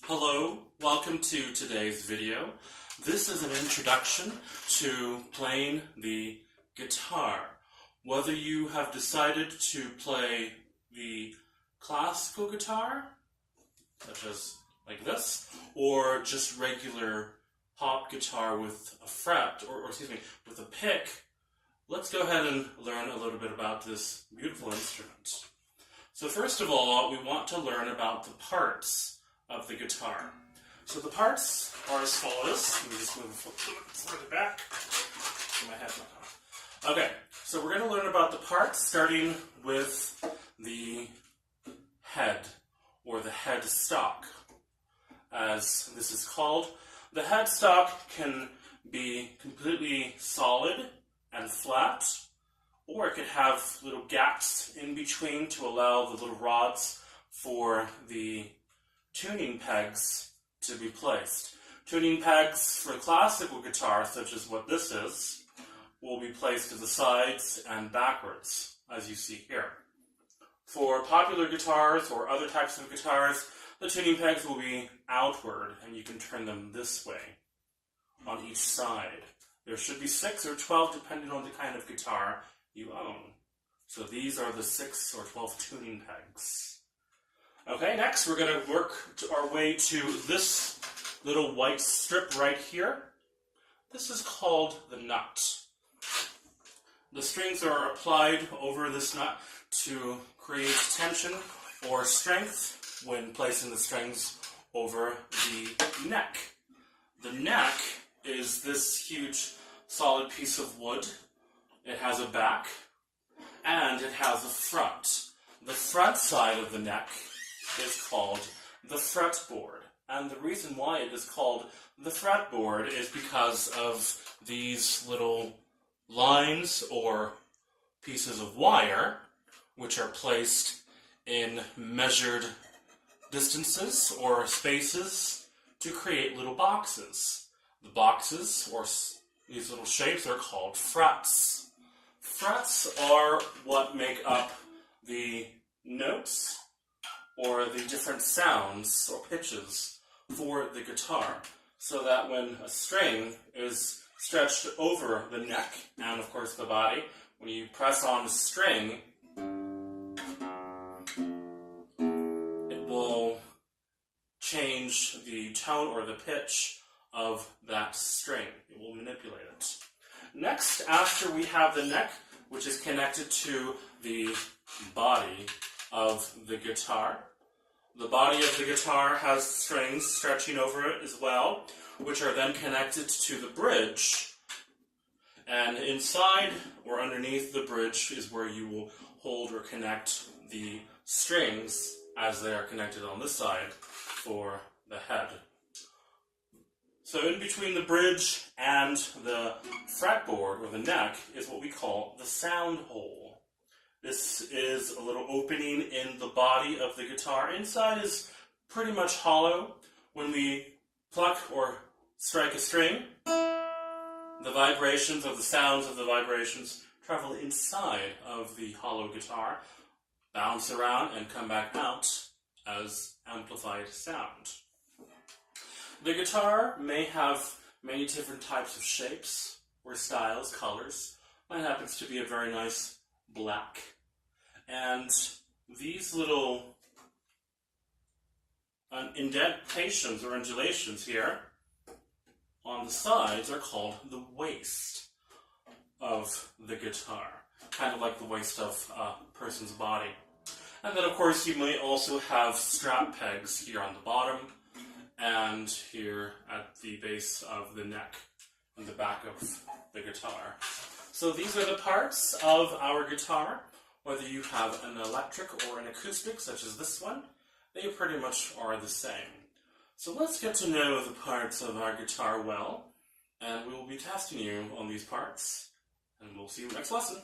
Hello, welcome to today's video. This is an introduction to playing the guitar. Whether you have decided to play the classical guitar, such as like this, or just regular pop guitar with a fret, or with a pick, let's go ahead and learn a little bit about this beautiful instrument. So first of all, we want to learn about the parts of the guitar. So the parts are as follows. Let me just move further back. Get my headset on. Okay, so we're going to learn about the parts, starting with the head, or the headstock, as this is called. The headstock can be completely solid and flat, or it could have little gaps in between to allow the little rods for the tuning pegs to be placed. Tuning pegs for classical guitar, such as what this is, will be placed to the sides and backwards, as you see here. For popular guitars or other types of guitars, the tuning pegs will be outward, and you can turn them this way on each side. There should be 6 or 12 depending on the kind of guitar you own. So these are the 6 or 12 tuning pegs. Okay, next we're going to work our way to this little white strip right here. This is called the nut. The strings are applied over this nut to create tension or strength when placing the strings over the neck. The neck is this huge solid piece of wood. It has a back and it has a front. The front side of the neck is called the fretboard. And the reason why it is called the fretboard is because of these little lines or pieces of wire which are placed in measured distances or spaces to create little boxes. The boxes, or these little shapes, are called frets. Frets are what make up the notes or the different sounds or pitches for the guitar, so that when a string is stretched over the neck and, of course, the body, when you press on the string, it will change the tone or the pitch of that string. It will manipulate it. Next, after we have the neck, which is connected to the body of the guitar. The body of the guitar has strings stretching over it as well, which are then connected to the bridge. And inside or underneath the bridge is where you will hold or connect the strings as they are connected on this side for the head. So in between the bridge and the fretboard, or the neck, is what we call the sound hole. This is a little opening in the body of the guitar. Inside is pretty much hollow. When we pluck or strike a string, the vibrations of the sounds of the vibrations travel inside of the hollow guitar, bounce around, and come back out as amplified sound. The guitar may have many different types of shapes or styles, colors. Mine happens to be a very nice black. And these little indentations or undulations here on the sides are called the waist of the guitar, kind of like the waist of a person's body. And then, of course, you may also have strap pegs here on the bottom and here at the base of the neck and the back of the guitar. So these are the parts of our guitar. Whether you have an electric or an acoustic, such as this one, they pretty much are the same. So let's get to know the parts of our guitar well, and we will be testing you on these parts, and we'll see you next lesson.